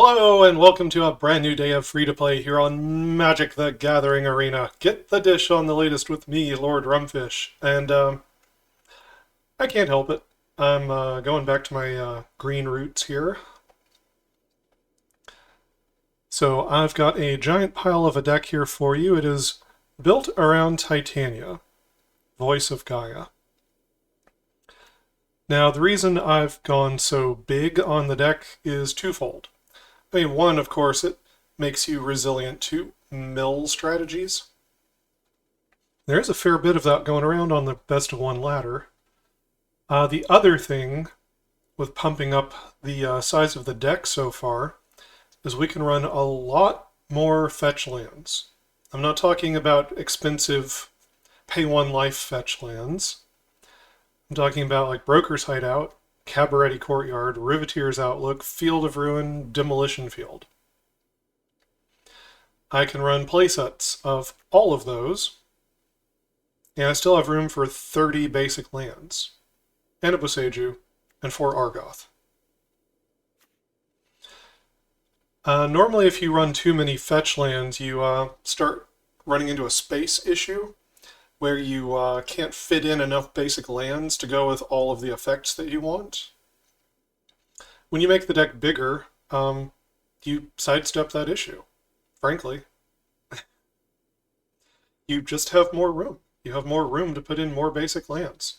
Hello and welcome to a brand new day of free-to-play here on Magic the Gathering Arena. Get the dish on the latest with me, Lord Rumfish. And I can't help it. I'm going back to my green roots here. So I've got a giant pile of a deck here for you. It is built around Titania, Voice of Gaea. Now the reason I've gone so big on the deck is twofold. I mean, one, of course, it makes you resilient to mill strategies. There's a fair bit of that going around on the best of one ladder. The other thing with pumping up the size of the deck so far is we can run a lot more fetch lands. I'm not talking about expensive pay one life fetch lands. I'm talking about like Brokers Hideout, Cabaretti Courtyard, Riveteers Overlook, Field of Ruin, Demolition Field. I can run playsets of all of those, and I still have room for 30 basic lands, and a Boseiju, and 4 Argoth. Normally if you run too many fetch lands, you start running into a space issue, where you can't fit in enough basic lands to go with all of the effects that you want. When you make the deck bigger, you sidestep that issue, frankly. You just have more room. You have more room to put in more basic lands.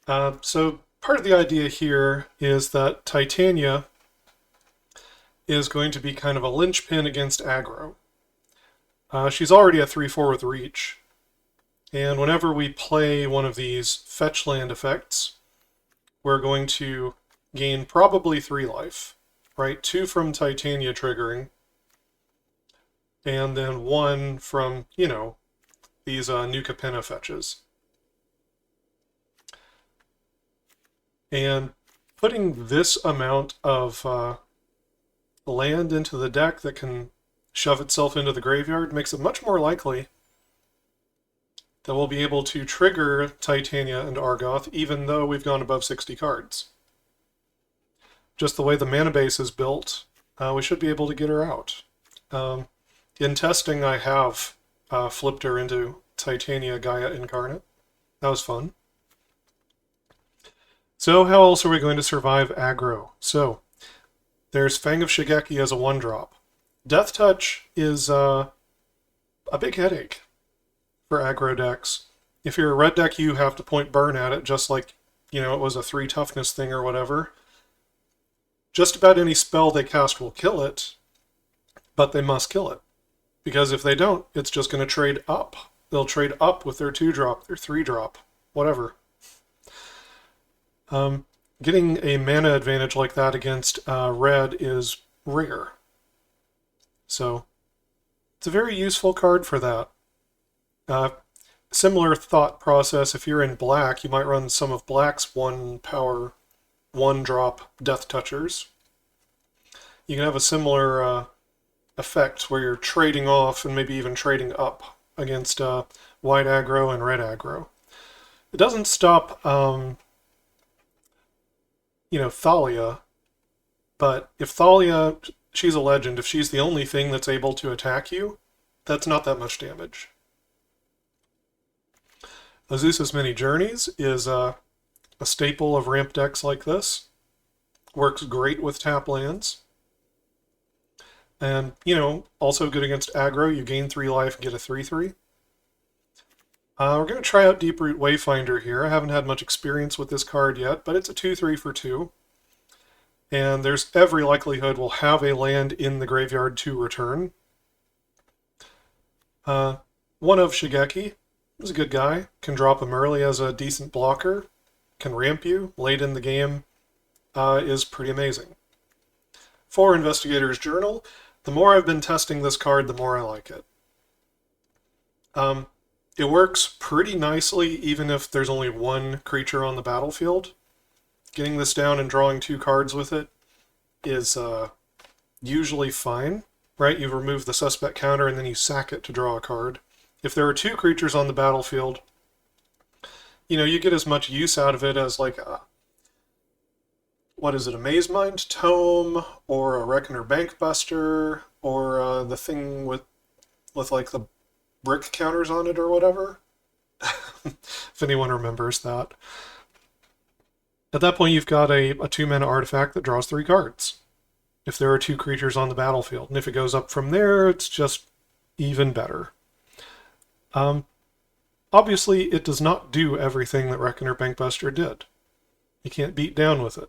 So part of the idea here is that Titania is going to be kind of a linchpin against aggro. She's already a 3/4 with reach, and whenever we play one of these fetch land effects, we're going to gain probably 3 life, right? 2 from Titania triggering, and then 1 from, you know, these New Capenna fetches. And putting this amount of land into the deck that can shove itself into the graveyard makes it much more likely that we'll be able to trigger Titania and Argoth even though we've gone above 60 cards. Just the way the mana base is built, we should be able to get her out. In testing, I have flipped her into Titania Gaea Incarnate. That was fun. So how else are we going to survive aggro? So there's Fang of Shigeki as a 1-drop. Death Touch is a big headache for aggro decks. If you're a red deck, you have to point burn at it, just like, you know, it was a 3 toughness thing or whatever. Just about any spell they cast will kill it, but they must kill it. Because if they don't, it's just going to trade up. They'll trade up with their 2-drop, their 3-drop, whatever. Getting a mana advantage like that against red is rare. So it's a very useful card for that. Similar thought process, if you're in black, you might run some of black's 1-power, 1-drop Death Touchers. You can have a similar effect where you're trading off and maybe even trading up against white aggro and red aggro. It doesn't stop, you know, Thalia, but if Thalia, she's a legend. If she's the only thing that's able to attack you, that's not that much damage. Azusa's Many Journeys is a staple of ramp decks like this. Works great with tap lands. And, you know, also good against aggro. You gain 3 life and get a 3/3. We're going to try out Deeproot Wayfinder here. I haven't had much experience with this card yet, but it's a 2/3 for 2. And there's every likelihood we'll have a land in the graveyard to return. One of Shigeki is a good guy. Can drop him early as a decent blocker. Can ramp you late in the game. Is pretty amazing. For Investigator's Journal, the more I've been testing this card, the more I like it. It works pretty nicely even if there's only 1 creature on the battlefield. Getting this down and drawing 2 cards with it is usually fine, right? You remove the suspect counter and then you sack it to draw a card. If there are 2 creatures on the battlefield, you know, you get as much use out of it as like what is it, a Mazemind Tome, or a Reckoner Bankbuster, or the thing with like the brick counters on it or whatever. If anyone remembers that. At that point, you've got a 2-mana artifact that draws 3 cards. If there are 2 creatures on the battlefield. And if it goes up from there, it's just even better. Obviously, it does not do everything that Reckoner Bankbuster did. You can't beat down with it.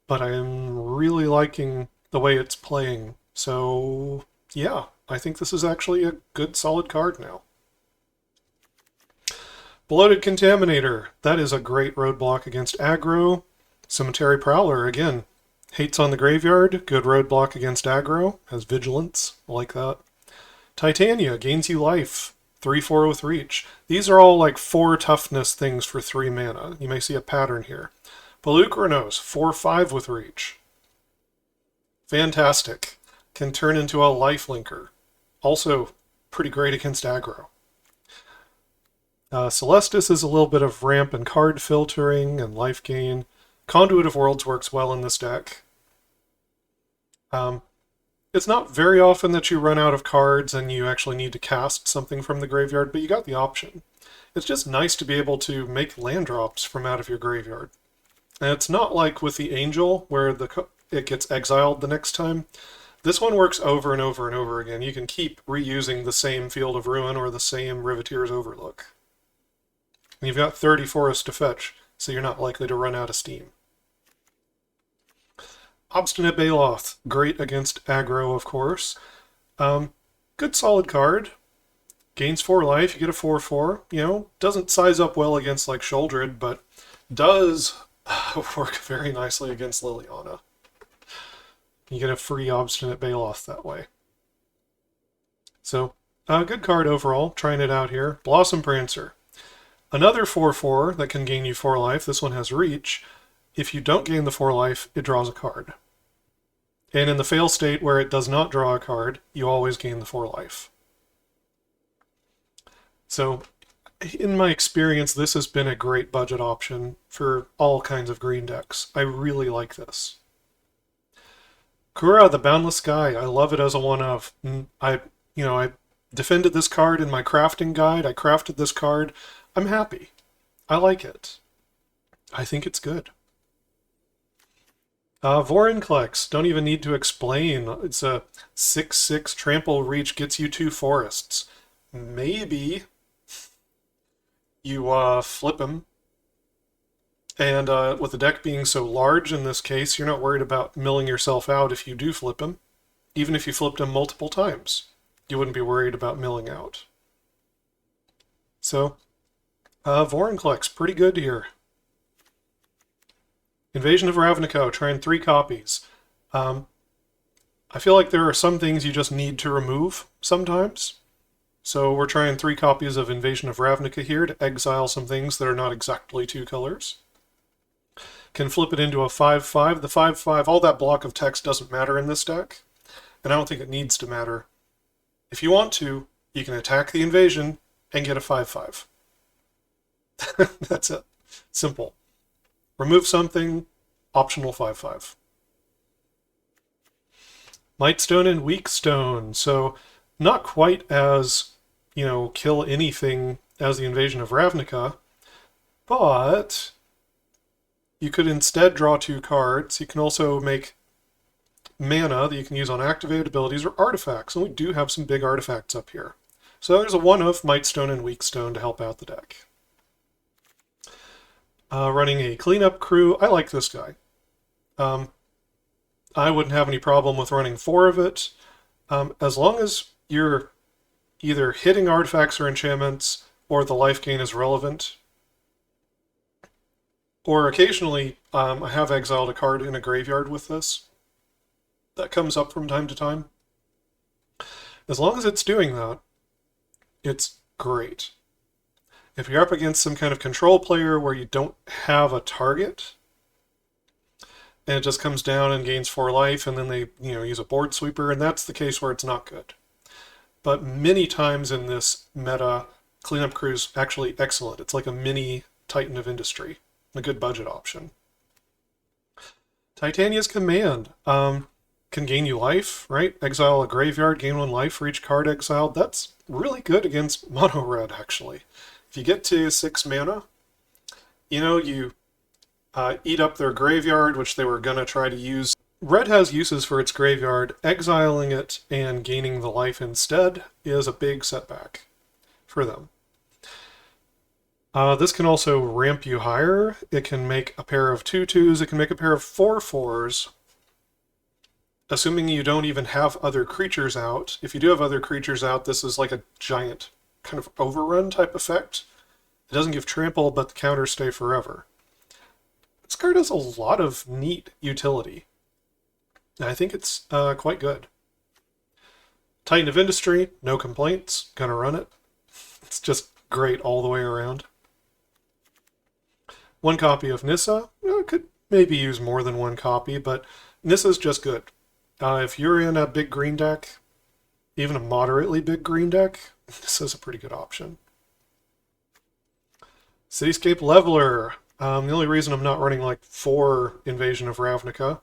But I am really liking the way it's playing. So, yeah, I think this is actually a good, solid card now. Bloated Contaminator. That is a great roadblock against aggro. Cemetery Prowler, again, hates on the graveyard. Good roadblock against aggro. Has vigilance. I like that. Titania gains you life. 3/4 with reach. These are all like 4 toughness things for 3 mana. You may see a pattern here. Pelucranos, 4/5 with reach. Fantastic. Can turn into a lifelinker. Also pretty great against aggro. Celestus is a little bit of ramp and card filtering and life gain. Conduit of Worlds works well in this deck. It's not very often that you run out of cards and you actually need to cast something from the graveyard, but you got the option. It's just nice to be able to make land drops from out of your graveyard. And it's not like with the Angel, where it gets exiled the next time. This one works over and over and over again. You can keep reusing the same Field of Ruin or the same Riveteers Overlook. And you've got 30 forests to fetch, so you're not likely to run out of steam. Obstinate Baloth, great against aggro, of course. Good solid card. Gains 4 life, you get a 4/4. You know, doesn't size up well against like Sholdred, but does work very nicely against Liliana. You get a free Obstinate Baloth that way. So, good card overall. Trying it out here. Blossom Prancer. Another 4/4 that can gain you 4 life. This one has reach. If you don't gain the 4 life, it draws a card. And in the fail state where it does not draw a card, you always gain the 4 life. So, in my experience, this has been a great budget option for all kinds of green decks. I really like this. Kura, the Boundless Sky. I love it as a one-of. I defended this card in my crafting guide. I crafted this card. I'm happy. I like it. I think it's good. Vorinclex, don't even need to explain. It's a 6/6 trample reach, gets you 2 forests. Maybe you flip him. And with the deck being so large in this case, you're not worried about milling yourself out if you do flip him. Even if you flipped him multiple times, you wouldn't be worried about milling out. So, Vorinclex, pretty good here. Invasion of Ravnica, trying 3 copies. I feel like there are some things you just need to remove sometimes. So we're trying 3 copies of Invasion of Ravnica here to exile some things that are not exactly 2 colors. Can flip it into a 5/5. The 5/5, all that block of text doesn't matter in this deck, and I don't think it needs to matter. If you want to, you can attack the invasion and get a 5/5. That's it. Simple. Remove something, optional 5/5. Mightstone and Weakstone. So not quite as, kill anything as the Invasion of Ravnica, but you could instead draw 2 cards. You can also make mana that you can use on activated abilities or artifacts, and we do have some big artifacts up here. So there's a one-of Mightstone and Weakstone to help out the deck. Running a cleanup crew. I like this guy. I wouldn't have any problem with running 4 of it, as long as you're either hitting artifacts or enchantments, or the life gain is relevant. Or occasionally, I have exiled a card in a graveyard with this. That comes up from time to time. As long as it's doing that, it's great. If you're up against some kind of control player where you don't have a target, and it just comes down and gains 4 life, and then they use a board sweeper, and that's the case where it's not good. But many times in this meta, cleanup crew's actually excellent. It's like a mini Titan of Industry, a good budget option. Titania's Command can gain you life, right? Exile a graveyard, gain 1 life for each card exiled. That's really good against mono red, actually. If you get to 6 mana, you know, you eat up their graveyard, which they were going to try to use. Red has uses for its graveyard. Exiling it and gaining the life instead is a big setback for them. This can also ramp you higher. It can make a pair of 2/2s. It can make a pair of 4/4s. Assuming you don't even have other creatures out. If you do have other creatures out, this is like a giant kind of overrun type effect. It doesn't give trample, but the counters stay forever. This card has a lot of neat utility. I think it's quite good. Titan of Industry, no complaints. Gonna run it. It's just great all the way around. 1 copy of Nissa. Could maybe use more than 1 copy, but Nissa's just good. If you're in a big green deck, even a moderately big green deck, Nissa's a pretty good option. Cityscape Leveler. The only reason I'm not running like 4 Invasion of Ravnica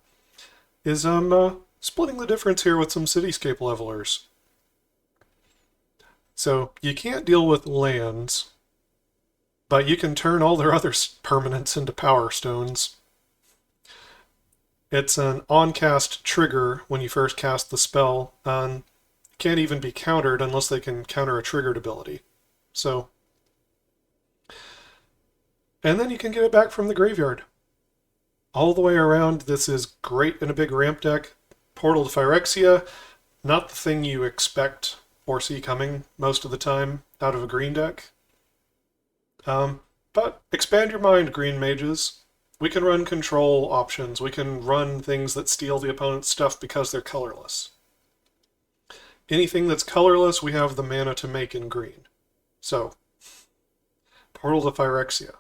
is I'm splitting the difference here with some Cityscape Levelers. So you can't deal with lands, but you can turn all their other permanents into power stones. It's an on-cast trigger when you first cast the spell, and can't even be countered unless they can counter a triggered ability. So, and then you can get it back from the graveyard. All the way around, this is great in a big ramp deck. Portal to Phyrexia, not the thing you expect or see coming most of the time out of a green deck. But expand your mind, green mages. We can run control options. We can run things that steal the opponent's stuff because they're colorless. Anything that's colorless, we have the mana to make in green. So, Portal to Phyrexia.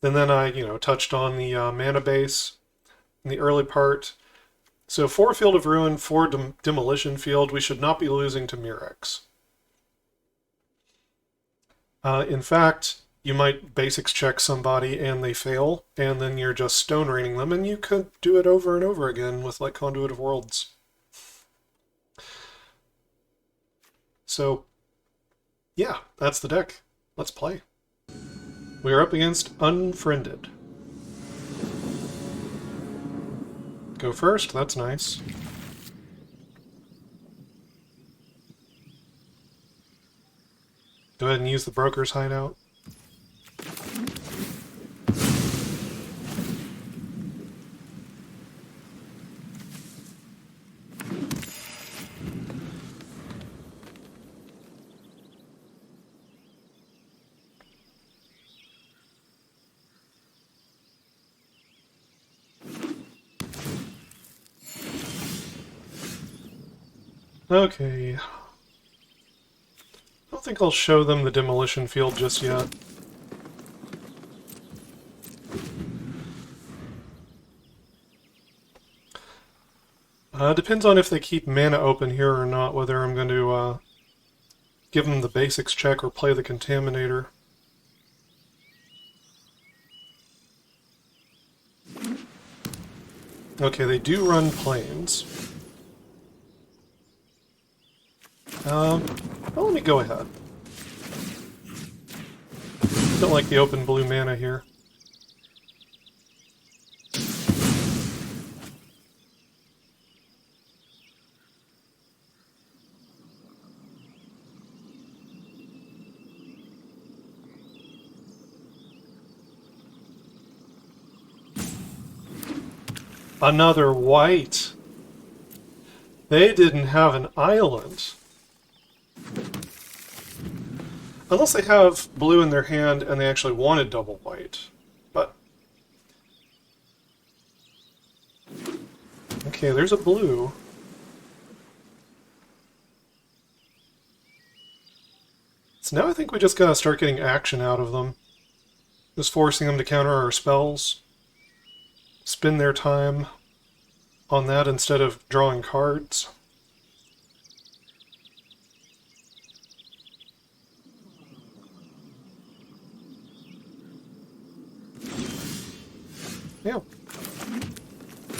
And then I, touched on the mana base in the early part. So 4 Field of Ruin, 4 Demolition Field. We should not be losing to Murex. In fact, you might basics check somebody and they fail, and then you're just stone raining them, and you could do it over and over again with like Conduit of Worlds. So, yeah, that's the deck. Let's play. We are up against Unfriended. Go first, that's nice. Go ahead and use the Brokers Hideout. Okay. I don't think I'll show them the Demolition Field just yet. Depends on if they keep mana open here or not, whether I'm going to give them the basics check or play the Contaminator. Okay, they do run planes. Well, let me go ahead. Don't like the open blue mana here. Another white. They didn't have an island. Unless they have blue in their hand and they actually wanted double white. But... okay, there's a blue. So now I think we just gotta start getting action out of them. Just forcing them to counter our spells. Spend their time on that instead of drawing cards. Yeah.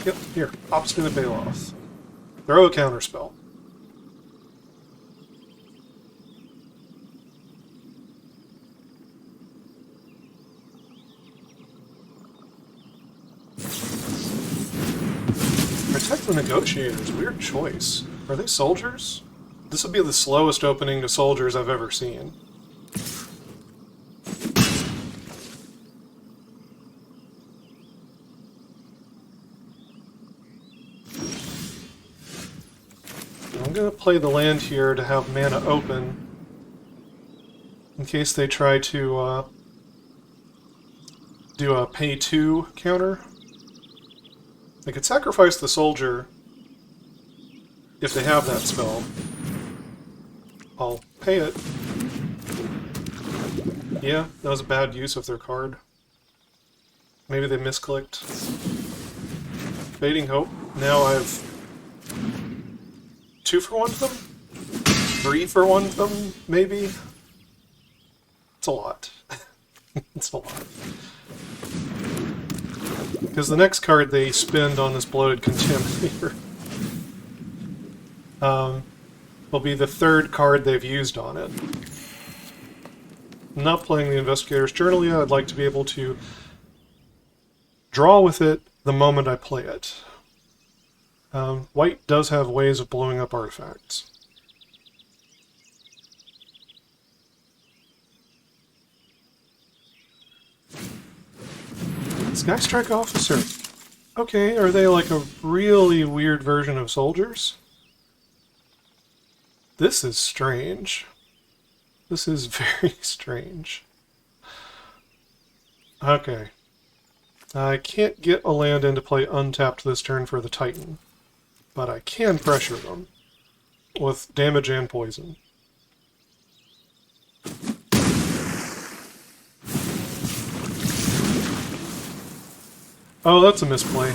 Yep, here. Obstinate Baloth. Throw a counterspell. Protect the Negotiators. Weird choice. Are they soldiers? This would be the slowest opening to soldiers I've ever seen. I'm going to play the land here to have mana open in case they try to do a pay 2 counter. They could sacrifice the soldier if they have that spell. I'll pay it. Yeah, that was a bad use of their card. Maybe they misclicked. Fading Hope. Now I've 2 for 1 of them? 3 for 1 of them, maybe? It's a lot. It's a lot. Because the next card they spend on this Bloated Contaminator will be the 3rd card they've used on it. I'm not playing the Investigator's Journal yet. I'd like to be able to draw with it the moment I play it. White does have ways of blowing up artifacts. Skystrike Officer. Okay, are they like a really weird version of soldiers? This is strange. This is very strange. Okay. I can't get a land in to play untapped this turn for the Titan, but I can pressure them with damage and poison. Oh, that's a misplay.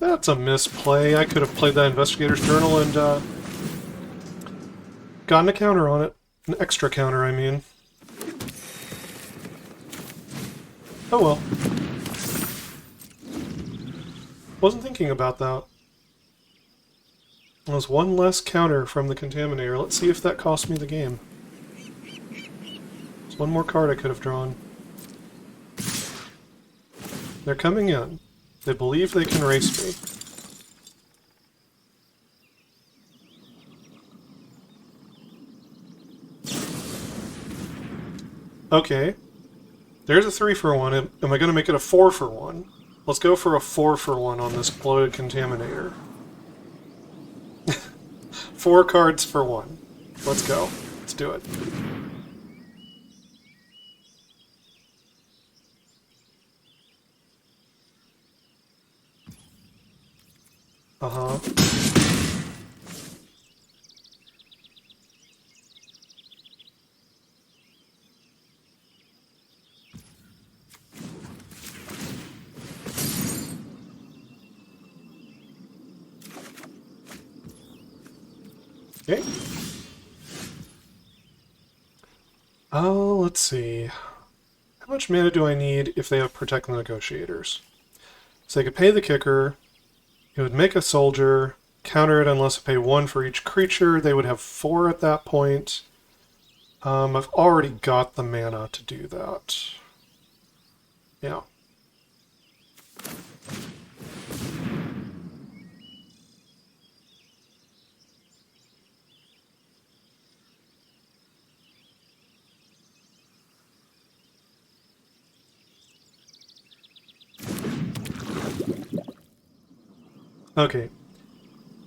That's a misplay. I could have played that Investigator's Journal and gotten a counter on it. An extra counter, I mean. Oh well. Wasn't thinking about that. There's one less counter from the Contaminator. Let's see if that cost me the game. There's one more card I could have drawn. They're coming in. They believe they can race me. Okay. There's a 3 for 1. Am I going to make it a 4 for 1? Let's go for a 4 for 1 on this Bloated Contaminator. 4 cards for 1. Let's go. Let's do it. Uh-huh. Okay. Let's see. How much mana do I need if they have Protect the Negotiators? So they could pay the kicker. It would make a soldier, counter it unless I pay 1 for each creature. They would have 4 at that point. I've already got the mana to do that. Yeah. Okay.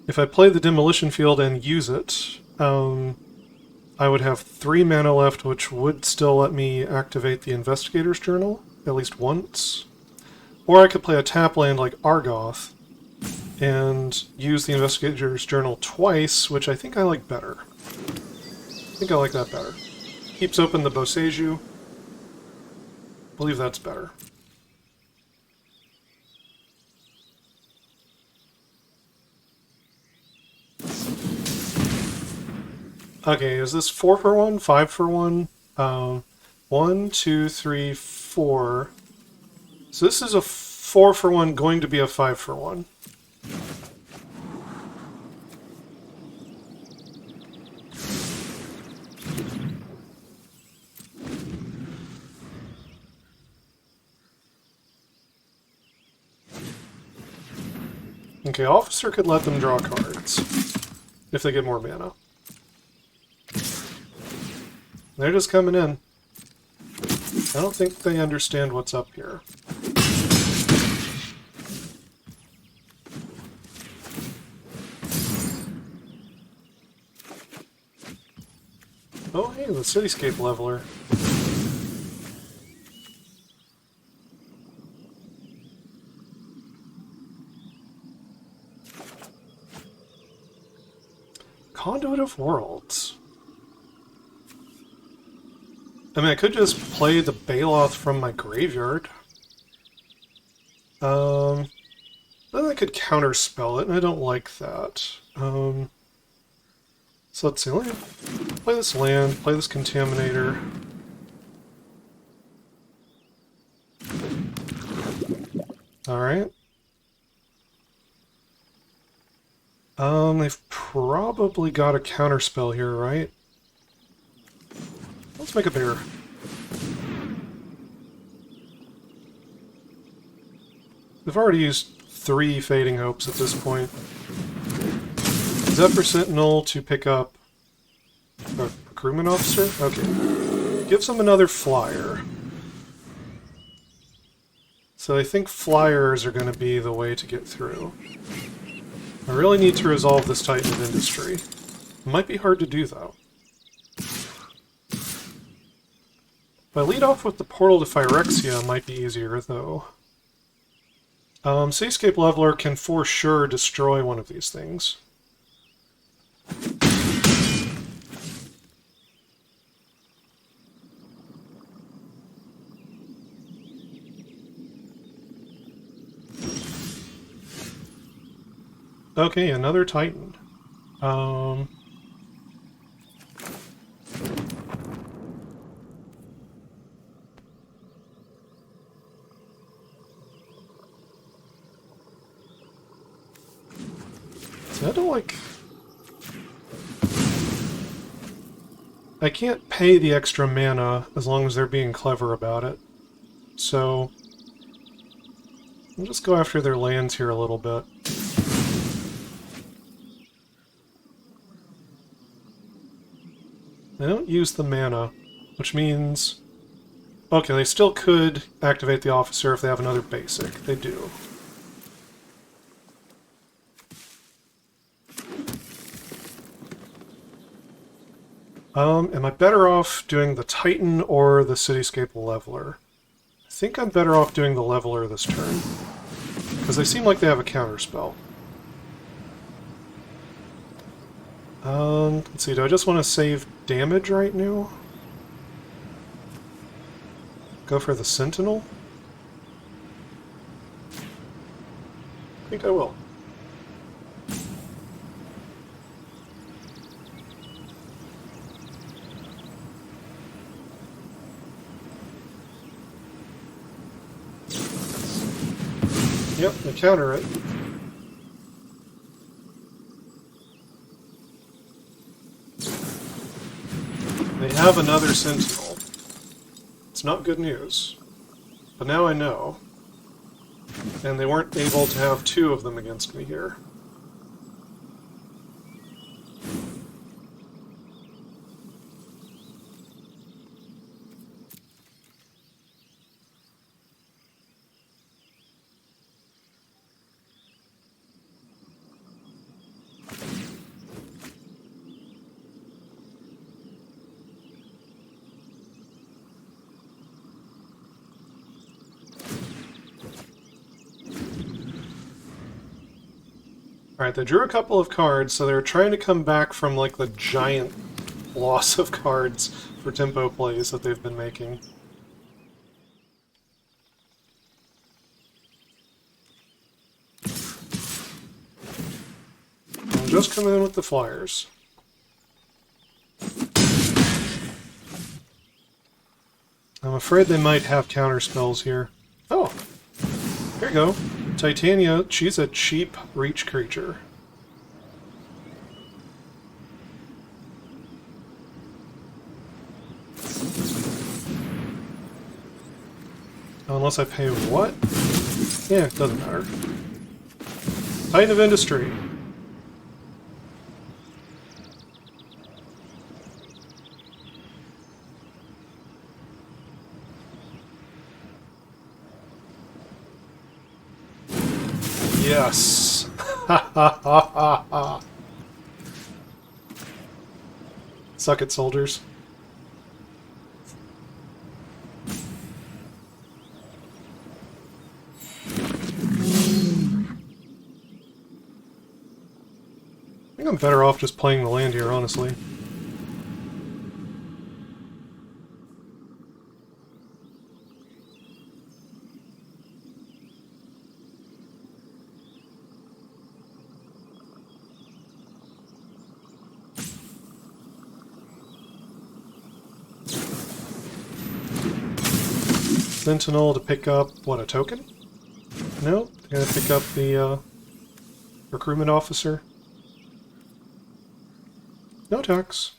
If I play the Demolition Field and use it, I would have 3 mana left, which would still let me activate the Investigator's Journal at least once. Or I could play a tap land like Argoth and use the Investigator's Journal twice, which I think I like better. I think I like that better. Keeps open the Boseiju. I believe that's better. Okay, is this 4 for 1? 5 for 1? 1, 2, 3, 4. So this is a 4 for 1 going to be a 5 for 1. Okay, Officer could let them draw cards if they get more mana. They're just coming in. I don't think they understand what's up here. Oh, hey, the Cityscape Leveler. Conduit of Worlds. I mean, I could just play the Baloth from my graveyard. Then I could counterspell it, and I don't like that. So let's see, let me play this land, play this Contaminator. Alright. They've probably got a counterspell here, right? Let's make a bear. They've already used 3 Fading Hopes at this point. Zephyr Sentinel to pick up a Crewman Officer? Okay. Gives them another flyer. So I think flyers are going to be the way to get through. I really need to resolve this Titan of Industry. It might be hard to do, though. If I lead off with the Portal to Phyrexia, it might be easier, though. Cityscape Leveler can for sure destroy one of these things. Okay, another Titan. So I don't like... I can't pay the extra mana as long as they're being clever about it. So I'll just go after their lands here a little bit. They don't use the mana, which means... Okay, they still could activate the officer if they have another basic. They do. Am I better off doing the Titan or the Cityscape Leveler? I think I'm better off doing the Leveler this turn, because they seem like they have a counterspell. Let's see, do I just want to save damage right now? Go for the Sentinel? I think I will. Yep, I counter it. They have another Sentinel. It's not good news. But now I know. And they weren't able to have 2 of them against me here. Alright, they drew a couple of cards, so they're trying to come back from, like, the giant loss of cards for tempo plays that they've been making. I'm just coming in with the flyers. I'm afraid they might have counter spells here. Oh! Here you go. Titania, she's a cheap reach creature. Unless I pay what? Yeah, it doesn't matter. Titan of Industry. Yes. Ha ha ha ha ha. Suck it, soldiers. I think I'm better off just playing the land here, honestly. Sentinel to pick up, what, a token? No, they're gonna pick up the recruitment officer. No attacks.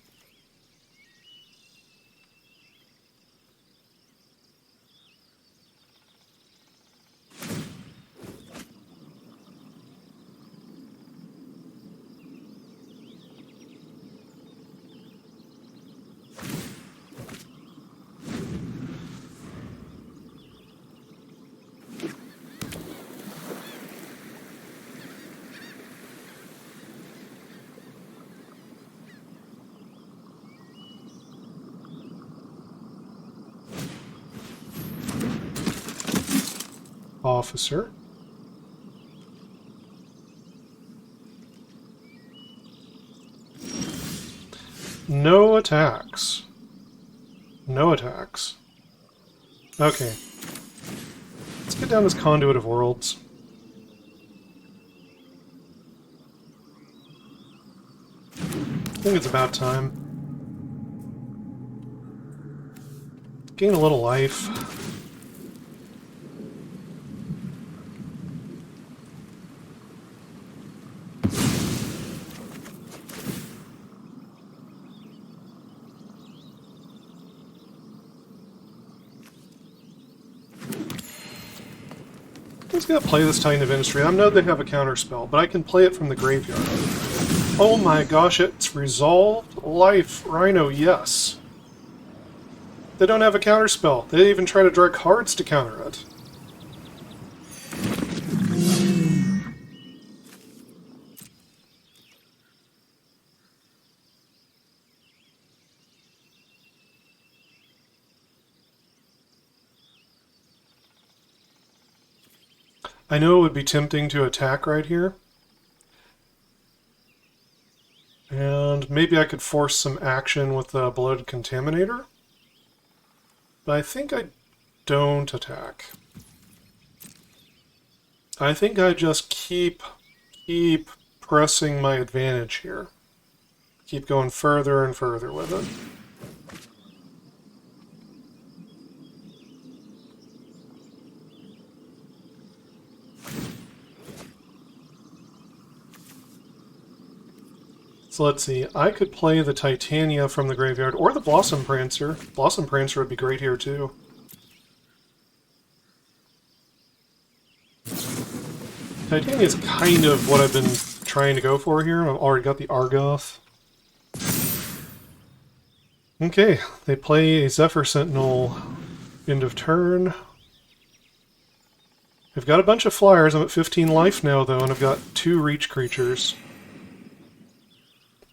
Officer. No attacks. No attacks. Okay. Let's get down this Conduit of Worlds. I think it's about time. Gain a little life. I'm just gonna play this Titan of Industry. I know they have a counter spell, but I can play it from the graveyard. Oh my gosh, it's resolved life. Rhino, yes. They don't have a counter spell. They even try to draw cards to counter it. I know it would be tempting to attack right here. And maybe I could force some action with the Bloated Contaminator. But I think I don't attack. I think I just keep pressing my advantage here. Keep going further and further with it. So let's see, I could play the Titania from the graveyard, or the Blossom Prancer. Blossom Prancer would be great here too. Titania is kind of what I've been trying to go for here. I've already got the Argoth. Okay, they play a Zephyr Sentinel end of turn. I've got a bunch of flyers. I'm at 15 life now though, and I've got 2 reach creatures.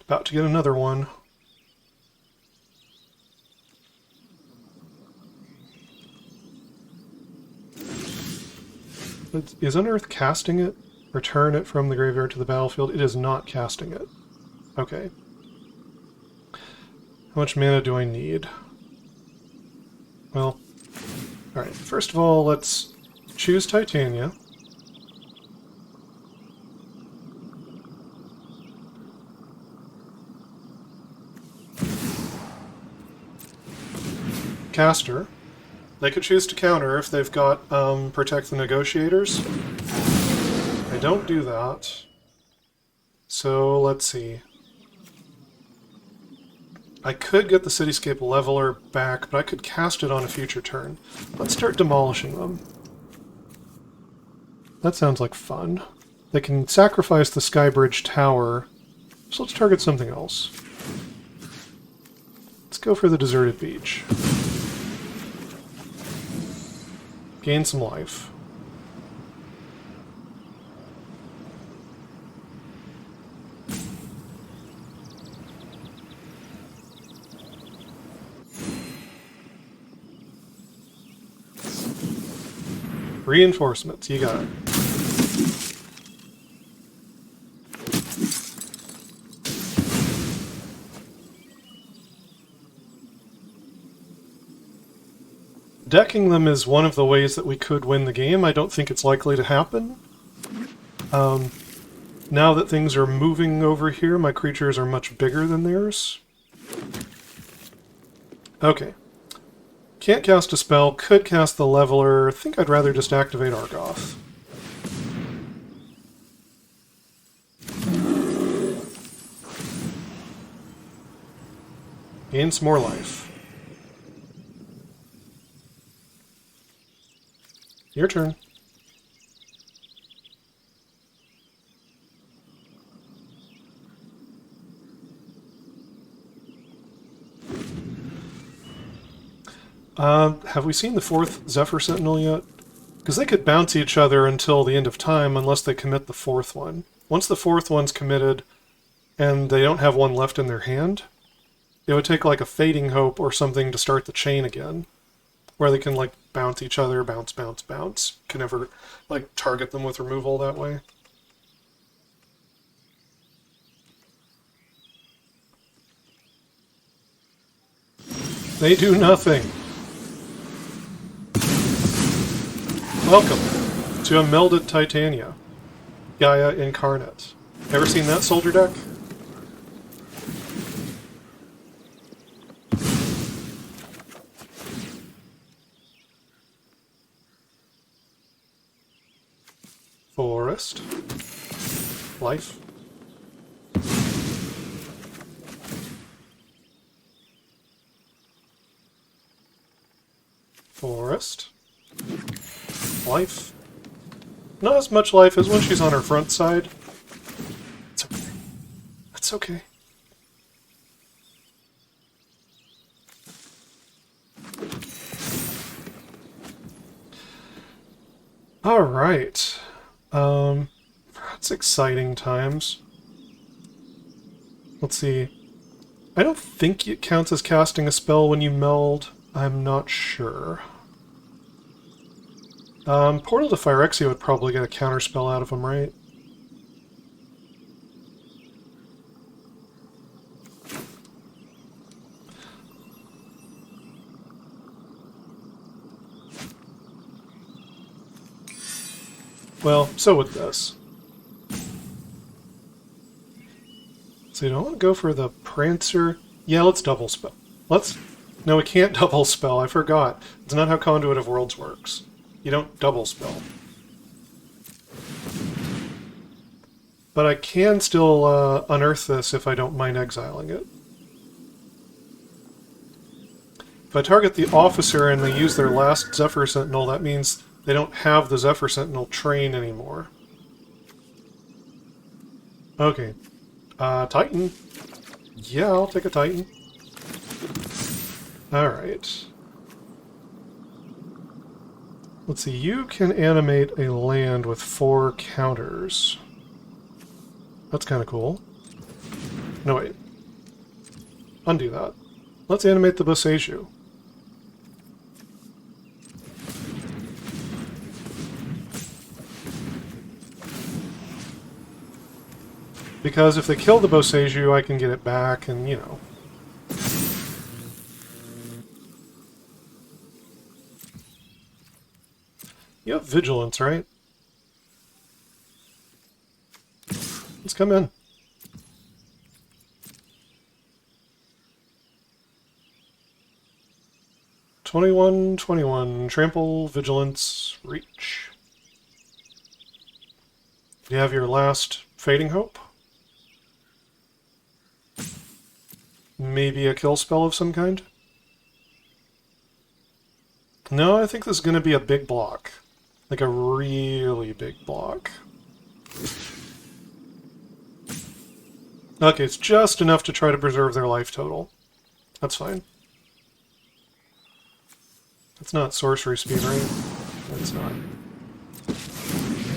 About to get another one. Is Unearth casting it? Return it from the graveyard to the battlefield. It is not casting it. Okay. How much mana do I need? Well, alright. First of all, let's choose Titania. Caster. They could choose to counter if they've got Protect the Negotiators. I don't do that. So let's see. I could get the Cityscape Leveler back, but I could cast it on a future turn. Let's start demolishing them. That sounds like fun. They can sacrifice the Skybridge Tower, so let's target something else. Let's go for the Deserted Beach. Gain some life. Reinforcements, you got it. Decking them is one of the ways that we could win the game. I don't think it's likely to happen. Now that things are moving over here, my creatures are much bigger than theirs. Okay. Can't cast a spell, could cast the Leveler. I think I'd rather just activate Argoth. Gain some more life. Your turn. Have we seen the 4th Zephyr Sentinel yet? Because they could bounce each other until the end of time unless they commit the 4th one. Once the 4th one's committed and they don't have one left in their hand, it would take like a Fading Hope or something to start the chain again. Where they can like bounce each other, bounce, bounce, bounce. Can never like target them with removal that way. They do nothing. Welcome to a melded Titania. Gaea Incarnate. Ever seen that soldier deck? Forest. Life. Forest. Life. Not as much life as when she's on her front side. It's okay. That's okay. Alright. That's exciting times. Let's see. I don't think it counts as casting a spell when you meld. I'm not sure. Portal to Phyrexia would probably get a counterspell out of him, right? Well, so would this. So you don't want to go for the Prancer? Yeah, let's double spell. Let's... No, we can't double spell, I forgot. It's not how Conduit of Worlds works. You don't double spell. But I can still unearth this if I don't mind exiling it. If I target the officer and they use their last Zephyr Sentinel, that means they don't have the Zephyr Sentinel train anymore. Okay. Titan. Yeah, I'll take a Titan. Alright. Let's see, you can animate a land with 4 counters. That's kind of cool. No, wait. Undo that. Let's animate the Boseiju. Because if they kill the Boseiju, I can get it back, and, you know. You have Vigilance, right? Let's come in. 21, 21. Trample, Vigilance, Reach. Do you have your last Fading Hope? Maybe a kill spell of some kind? No, I think this is going to be a big block. Like a really big block. Okay, it's just enough to try to preserve their life total. That's fine. That's not sorcery speed, right? That's not.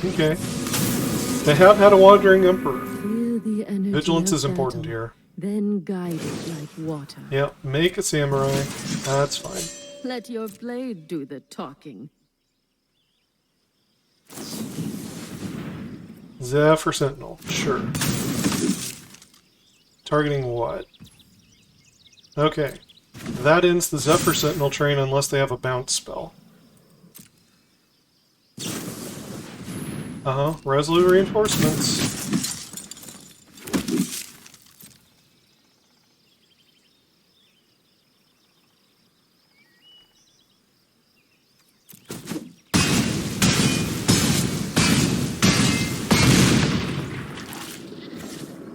Okay. They have had a wandering emperor. Vigilance is important here. Then guide it like water. Yep, make a samurai. That's fine. Let your blade do the talking. Zephyr Sentinel, sure. Targeting what? Okay. That ends the Zephyr Sentinel train unless they have a bounce spell. Resolute reinforcements.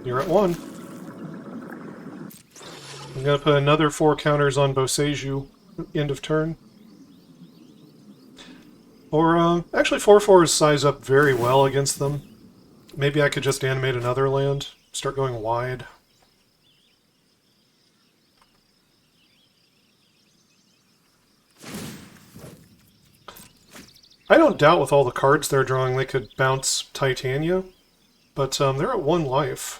You're at 1. I'm going to put another 4 counters on Boseiju, end of turn. Or, actually 4/4s size up very well against them. Maybe I could just animate another land, start going wide. I don't doubt with all the cards they're drawing they could bounce Titania, but they're at 1 life.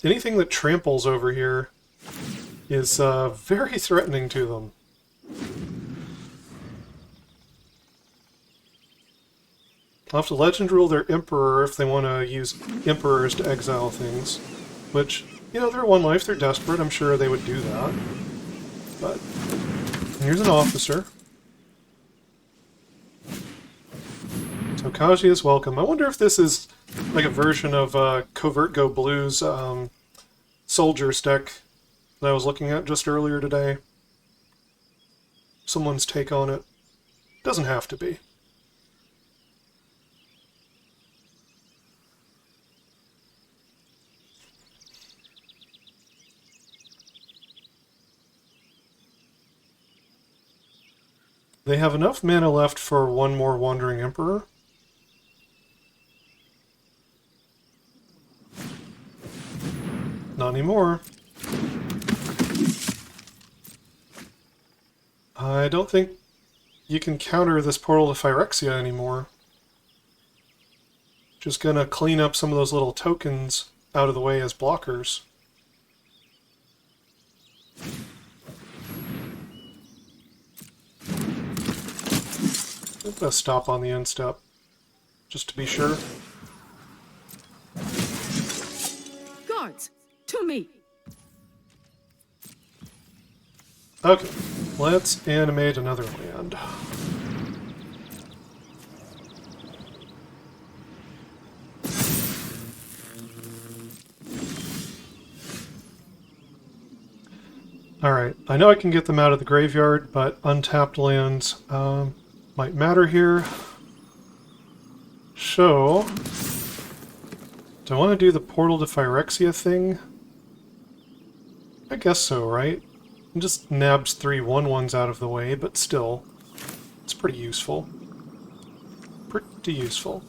Anything that tramples over here is very threatening to them. I'll have to legend rule their Emperor if they want to use Emperors to exile things. Which, you know, they're 1 life, they're desperate, I'm sure they would do that. But, here's an officer. So Kaji is welcome. I wonder if this is like a version of Covert Go Blue's Soldiers deck that I was looking at just earlier today. Someone's take on it. Doesn't have to be. They have enough mana left for 1 more Wandering Emperor. Not anymore. I don't think you can counter this portal to Phyrexia anymore. Just gonna clean up some of those little tokens out of the way as blockers. I'm gonna stop on the end step, just to be sure. Guards, to me! Okay, let's animate another land. Alright, I know I can get them out of the graveyard, but untapped lands might matter here. So, do I want to do the Portal to Phyrexia thing? I guess so, right? It just nabs 3 1/1s out of the way, but still, it's pretty useful. Pretty useful.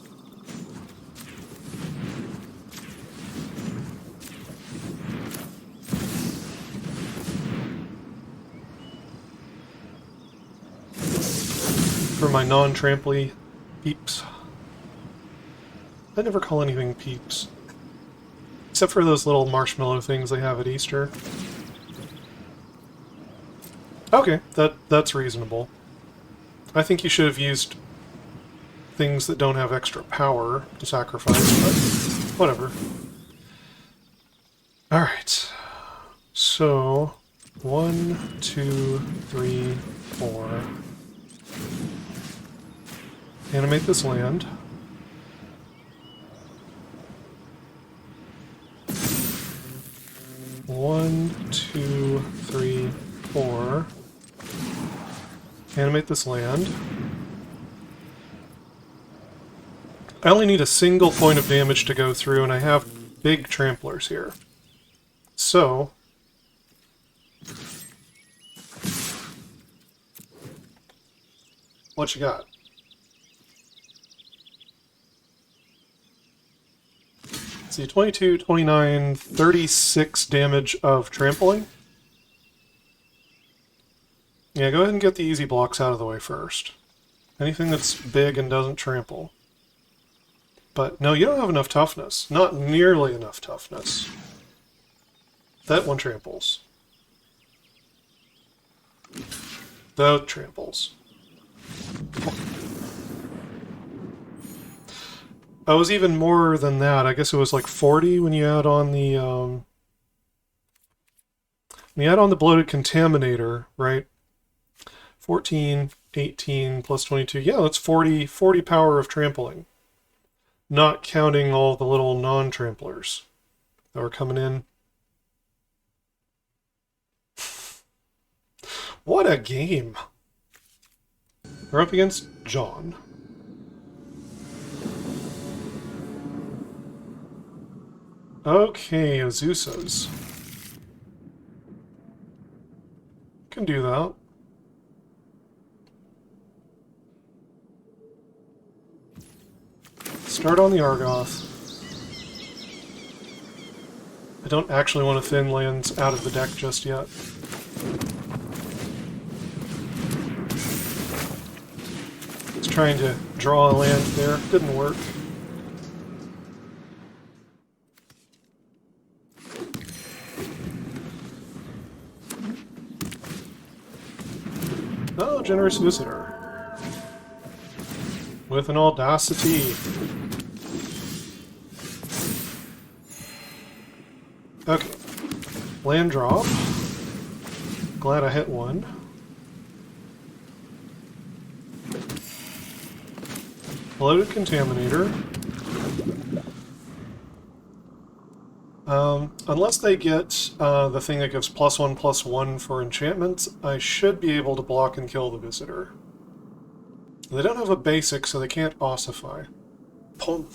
For my non-tramply peeps. I never call anything peeps. Except for those little marshmallow things they have at Easter. Okay, that's reasonable. I think you should have used things that don't have extra power to sacrifice, but whatever. Alright. So, 1, 2, 3, 4. Animate this land. One, two, three, four. Animate this land. I only need a single point of damage to go through, and I have big tramplers here. So... what you got? Let's see, 22, 29, 36 damage of trampling. Yeah, go ahead and get the easy blocks out of the way first. Anything that's big and doesn't trample. But no, you don't have enough toughness. Not nearly enough toughness. That one tramples. That tramples. Oh, it was even more than that. I guess it was like 40 when you add on the bloated contaminator, right? 14, 18 plus 22. Yeah, that's 40 power of trampling. Not counting all the little non-tramplers that were coming in. What a game! We're up against John. Okay, Azusas. Can do that. Start on the Argoth. I don't actually want to thin lands out of the deck just yet. Was trying to draw a land there. Didn't work. Oh, generous visitor. With an audacity. Okay. Land drop. Glad I hit one. Bloated Contaminator. Unless they get the thing that gives +1/+1 for enchantments, I should be able to block and kill the visitor. They don't have a basic, so they can't ossify.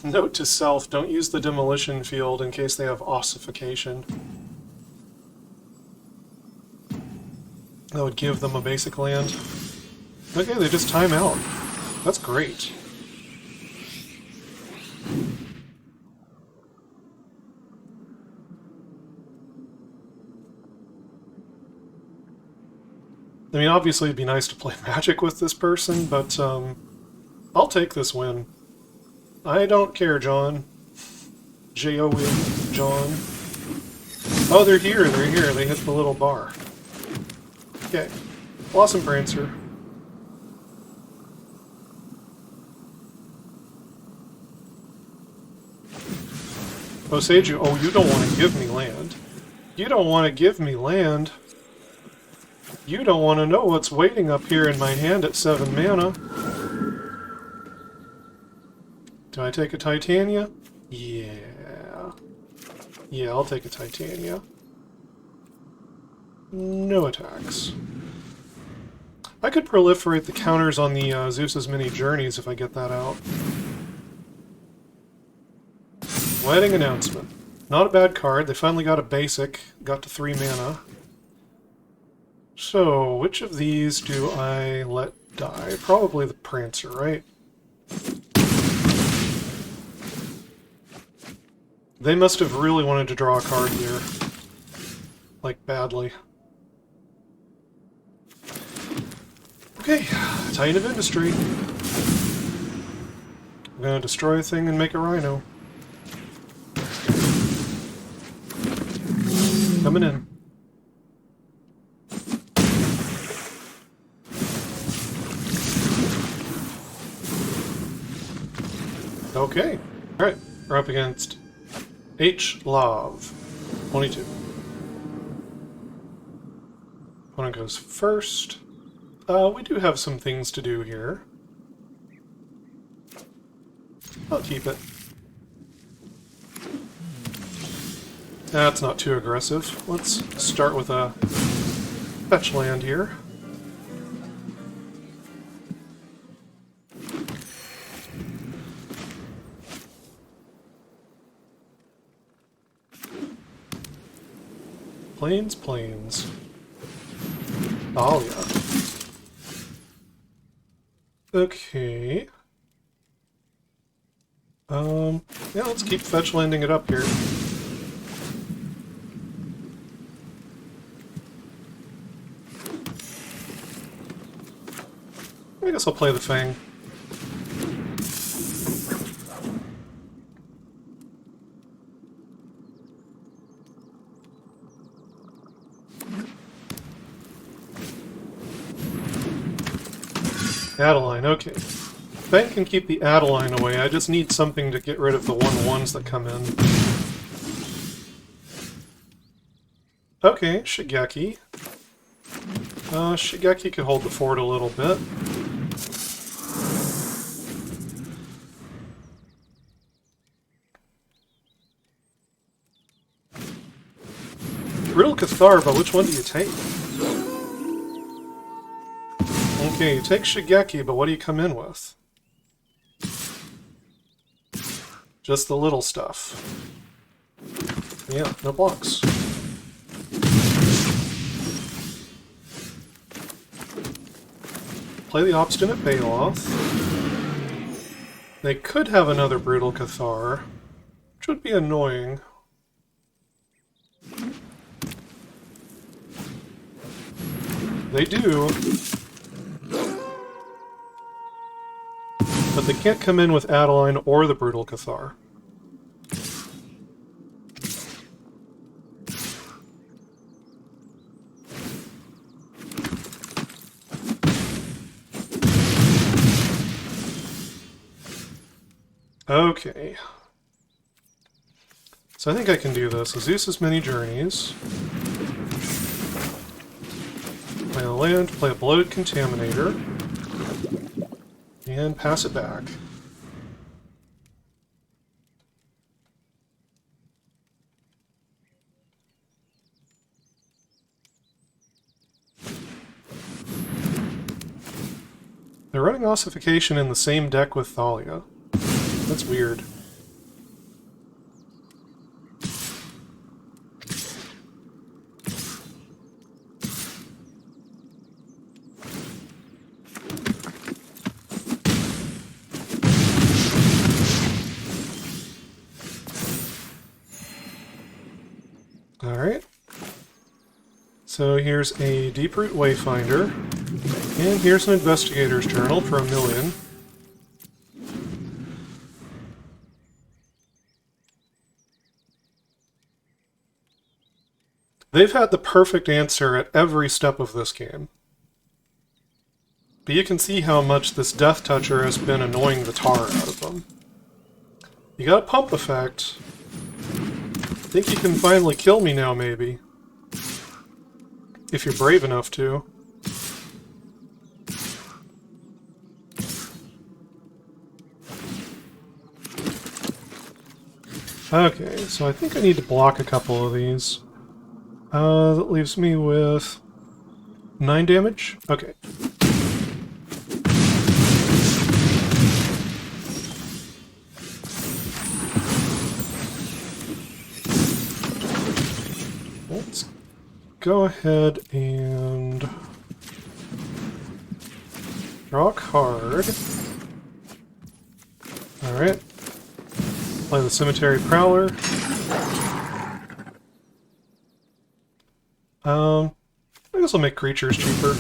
Note to self, don't use the Demolition Field in case they have ossification. That would give them a basic land. Okay, they just time out. That's great. I mean, obviously it'd be nice to play Magic with this person, but I'll take this win. I don't care, John. J-O-N, John. Oh, they're here, they're here. They hit the little bar. Okay. Blossom Prancer. Oseju, oh, you don't want to give me land. You don't want to give me land. You don't want to know what's waiting up here in my hand at 7 mana. Do I take a Titania? Yeah. Yeah, I'll take a Titania. No attacks. I could proliferate the counters on the Zeus's Mini Journeys if I get that out. Wedding Announcement. Not a bad card. They finally got a basic. Got to 3 mana. So, which of these do I let die? Probably the Prancer, right? They must have really wanted to draw a card here. Like, badly. Okay, Titan of Industry. I'm gonna destroy a thing and make a Rhino. Coming in. Okay. Alright. We're up against H-Love. 22. Opponent goes first. We do have some things to do here. I'll keep it. That's not too aggressive. Let's start with a fetch land here. Plains, plains. Thalia. Okay. Yeah, let's keep fetch landing it up here. I guess I'll play the Fang. Adeline, okay. Fang can keep the Adeline away, I just need something to get rid of the 1/1s that come in. Okay, Shigeki. Shigeki could hold the fort a little bit. Riddle Cathar, but which one do you take? Okay, you take Shigeki, but what do you come in with? Just the little stuff. Yeah, no blocks. Play the Obstinate Baloth. They could have another Brutal Cathar, which would be annoying. They do. But they can't come in with Adeline or the Brutal Cathar. Okay. So I think I can do this. Azusa's Many Journeys. Play a land, play a Bloated Contaminator. And pass it back. They're running Ossification in the same deck with Thalia. That's weird. Alright. So here's a Deeproot Wayfinder. And here's an Investigator's Journal for 1,000,000. They've had the perfect answer at every step of this game. But you can see how much this Death Toucher has been annoying the tar out of them. You got a pump effect. Think you can finally kill me now, maybe. If you're brave enough to. Okay, so I think I need to block a couple of these. That leaves me with 9 damage? Okay. Let's go ahead and draw a card. Alright. Play the Cemetery Prowler. I guess I'll make creatures cheaper.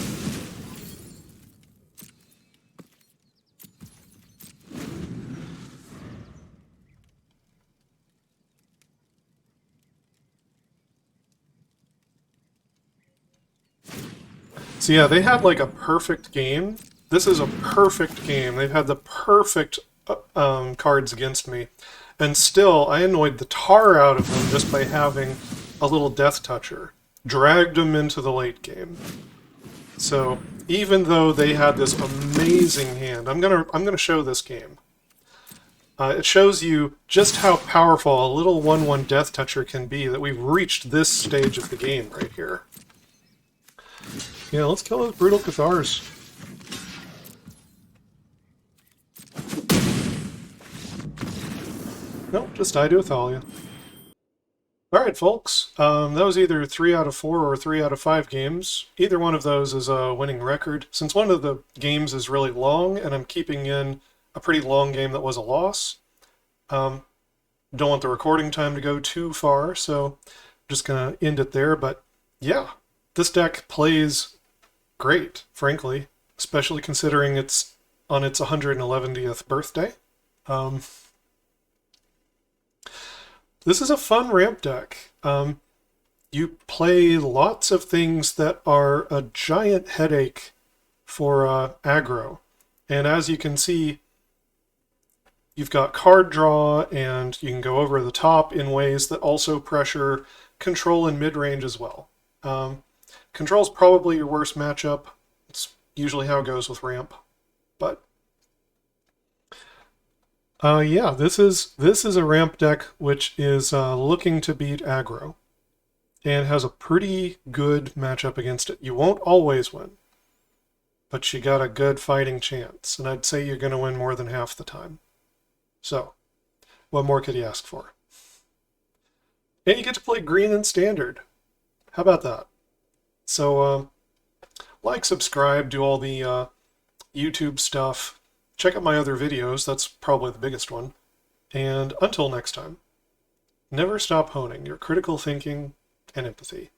So yeah, they had like a perfect game. This is a perfect game. They've had the perfect cards against me. And still, I annoyed the tar out of them just by having a little Death Toucher. Dragged them into the late game. So, even though they had this amazing hand, I'm gonna show this game. It shows you just how powerful a little 1/1 Death Toucher can be, that we've reached this stage of the game right here. Yeah, let's kill those Brutal Cathars. Nope, just die to Athalia. Alright, folks. That was either 3 out of 4 or 3 out of 5 games. Either one of those is a winning record. Since one of the games is really long, and I'm keeping in a pretty long game that was a loss, don't want the recording time to go too far, so I'm just going to end it there. But yeah, this deck plays great, frankly, especially considering it's on its 111th birthday. This is a fun ramp deck. You play lots of things that are a giant headache for aggro. And as you can see, you've got card draw, and you can go over the top in ways that also pressure control and mid-range as well. Control's probably your worst matchup. It's usually how it goes with ramp. But yeah, this is a ramp deck which is looking to beat aggro, and has a pretty good matchup against it. You won't always win, but you got a good fighting chance, and I'd say you're going to win more than half the time. So, what more could you ask for? And you get to play green and standard. How about that? So, like, subscribe, do all the YouTube stuff. Check out my other videos, that's probably the biggest one. And until next time, never stop honing your critical thinking and empathy.